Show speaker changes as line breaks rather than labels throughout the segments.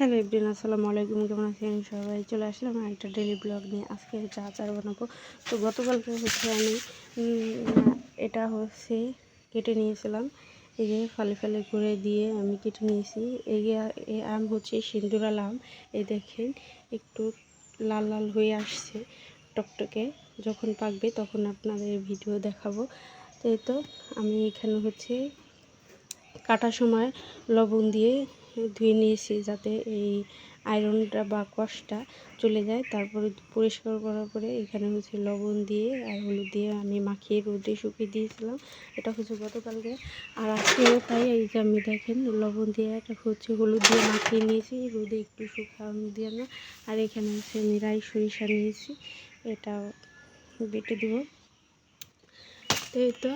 Hello everyone, আসসালামু আলাইকুম। কেমন আছেন সবাই? চলে আসলাম একটা ডেইলি ব্লগ নিয়ে। আজকে হচ্ছে আচার বানাবো। তো গতকালকে হচ্ছে আমি এটা হচ্ছে কেটে নিয়েছিলাম। এই যে ফালি ফালি করে দিয়ে আমি কেটে নিয়েছি। এই আম হচ্ছে সিন্দুরাল আম। এই দেখেন একটু লাল লাল হয়ে আসছে টকটকে। যখন পাকবে তখন আপনাদের ভিডিও দেখাবো। তো এই তো আমি এখানে হচ্ছে কাটার সময় লবণ দিয়ে ধুয়ে নিয়েছি, যাতে এই আয়রনটা বা কষটা চলে যায়। তারপরে পরিষ্কার করার পরে এখানে হচ্ছে লবণ দিয়ে আর হলুদ দিয়ে আমি মাখিয়ে রোদে শুকিয়ে দিয়েছিলাম। এটা হচ্ছে গতকালকে। আর আজকেও তাই, এই যে আমি দেখেন লবণ দিয়ে এটা হচ্ছে হলুদ দিয়ে মাখিয়ে নিয়েছি, রোদে একটু শুকানো দিয়ে না। আর এখানে হচ্ছে আমি রাই সরিষা নিয়েছি, এটা বেটে দেবো। তো এই তো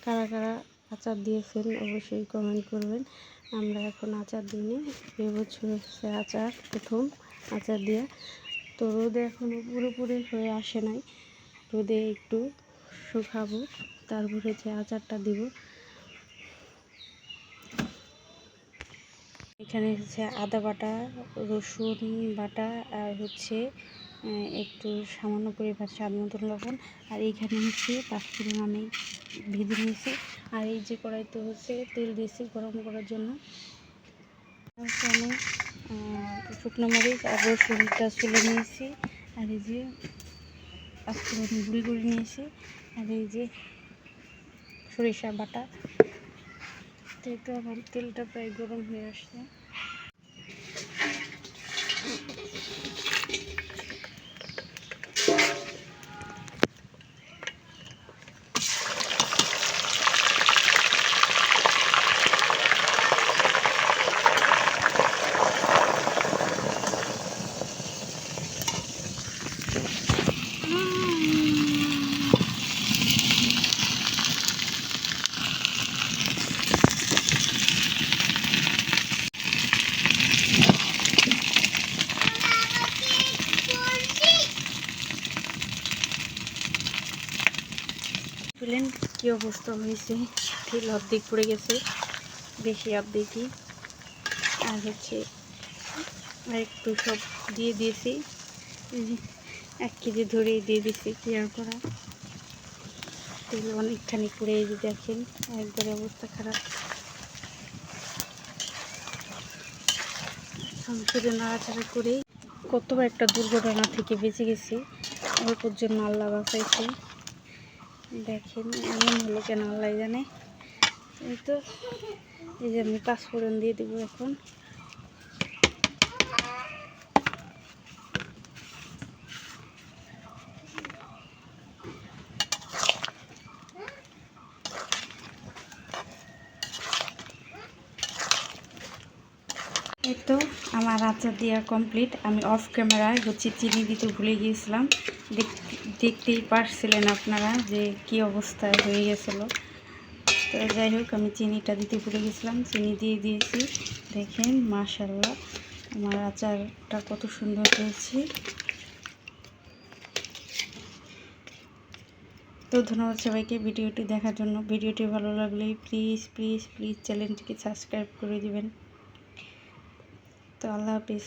কারা কারা আচার দিয়েছেন অবশ্যই কমেন্ট করবেন। আমরা এখন আচার দিইনি, এবছর হচ্ছে আচার প্রথম আচার দেওয়া। তো রোদে এখনও পুরোপুরি হয়ে আসে নাই, রোদে একটু শুকাবো, তারপর হচ্ছে আচারটা দিব। এখানে হচ্ছে আদা বাটা, রসুন বাটা, আর হচ্ছে একটু সামান্য পরিমাণ স্বাদ মতন লবণ। আর এইখানে হচ্ছে পাঁচফোড়ন আমি ভেজে নিয়েছি। আর এই যে কড়াইতে হচ্ছে তেল দিয়েছি গরম করার জন্য। হচ্ছে আমি শুকনো মরিচ আর রসুনটা চুলে নিয়েছি। আর এই যে পাঁচফোড়ন গুঁড়ি করে নিয়েছি। আর এই যে সরিষা বাটা। তো এই তো আমার তেলটা প্রায় গরম হয়ে আসছে। বুঝলেন কী অবস্থা হয়েছে? তেল অর্ধেক পড়ে গেছে, বেশি অর্ধেকই। আর হচ্ছে আর একটু সব দিয়ে দিয়েছি, 1 কেজি ধরেই দিয়ে দিয়েছি। কি আর করা, তেল অনেকখানি পড়ে, এই যে দেখেন একবারে অবস্থা খারাপ। আমি শুধু নাড়াচাড়া করেই কত একটা দুর্ঘটনা থেকে বেঁচে গেছি, অল্পর জন্য আল্লাহ বাঁচাইছে। দেখেন এমন হলো কেন আল্লাহ জানে। এই তো এই যে আমি পাঁচফোড়ন দিয়ে দেবো এখন। এই তো আমার আচার দেওয়া কমপ্লিট। আমি অফ ক্যামেরায় হচ্ছে চিনি দিতে ভুলে গিয়েছিলাম, দেখতেই পারছিলেন আপনারা যে কি অবস্থায় হয়ে গেছিলো। তো যাই হোক, আমি চিনিটা দিতে ভুলে গেছিলাম, চিনি দিয়ে দিয়েছি। দেখেন মাশাআল্লাহ আমার আচারটা কত সুন্দর হয়েছে। তো ধন্যবাদ সবাইকে ভিডিওটি দেখার জন্য। ভিডিওটি ভালো লাগলে প্লিজ প্লিজ প্লিজ চ্যানেলটিকে সাবস্ক্রাইব করে দিবেন। তো আল্লাহ হাফিজ।